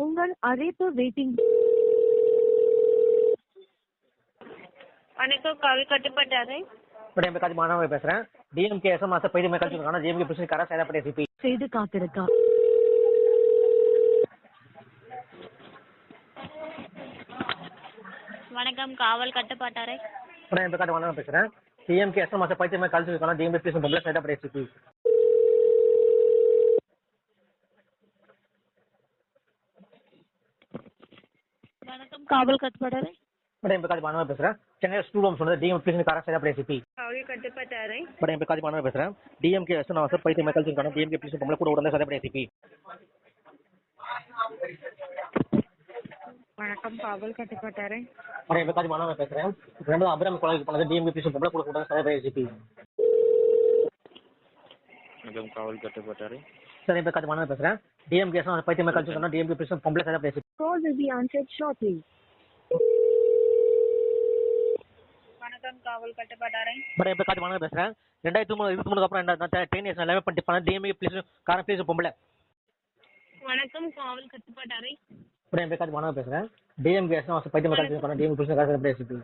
உங்கள் அழைப்பு வெயிட்டிங். வணக்கம், கால் கட்டுப்பாட்டு அறை. மேடம் காதி மாணவர் பேசுறேன். டிஎம்கே எஸ்எம் மாச பைது மேற்கொள்ளுக்கான டிஎம்கே பிரச்சனை கரா சேதப்பட்ட சிபி செய்து காத்திருக்கா. வணக்கம், காவல் கட்டுப்பாட்டு அறை. மேடம் காதி மாணவர் பேசுறேன். டிஎம்கே எஸ்எம் மாச பைது மேற்கொள்ளுக்கான டிஎம்கே பிரச்சனை பொம்பளை சேதப்பட்ட சிபி வணக்கம், காவல் கட்டுப்பாட்டு அறை. மேடம் காதி மாணவர் பேசுறேன். சென்னை ஸ்டூடெண்ட் சொன்னது டிஎம்கே பிரச்சனை கரா சேதப்பட்ட சிபி காவல் கட்டுப்பாட்டு அறை. மேடம் காதி மாணவர் பேசுறேன். டிஎம்கே எஸ்எம் மாச பைது மேற்கொள்ளுக்கான டிஎம்கே பிரச்சனை பொம்பளை கூட உடனே சேதப்பட்ட சிபி. வணக்கம், காவல் கட்டுப்பாட்டு அறை. மேடம் காதி மாணவர் பேசுறேன். ரெண்டு அபிராமி கொலை பண்ணது டிஎம்கே பிரச்சனை பொம்பளை கூட உடனே சேதப்பட்ட சிபி. வணக்கம், காவல் கட்டுப்பாட்டு அறை. சார் என் பேர் காதி மாணவர் பேசுறேன். டிஎம்கே எஸ்எம் மாச பைது மேற்கொள்ளுக்கான டிஎம்கே பிரச்சனை பொம்பளை சேதப்பட்ட CP. Call will be answered shortly. வணக்கம், காவல் கட்டுப்பாட்டு அறை. மேடம் என் பேர் காதி மாணவர் பேசுறேன். 2023 அப்புறம் 10 இயர்ஸ் எல்லாமே பண்ணிட்டு பண்ண டிஎம்கே பிரச்சனை காரணம் பிரச்சனை பொம்பளை. வணக்கம், காவல் கட்டுப்பாட்டு அறை. மேடம் என் பேர் காதி மாணவர் பேசுறேன். டிஎம்கே எஸ்எம் மாச பைது மேற்கொள்ளுக்கான டிஎம்கே பிரச்சனை கரா சேதப்பட்ட சிபி.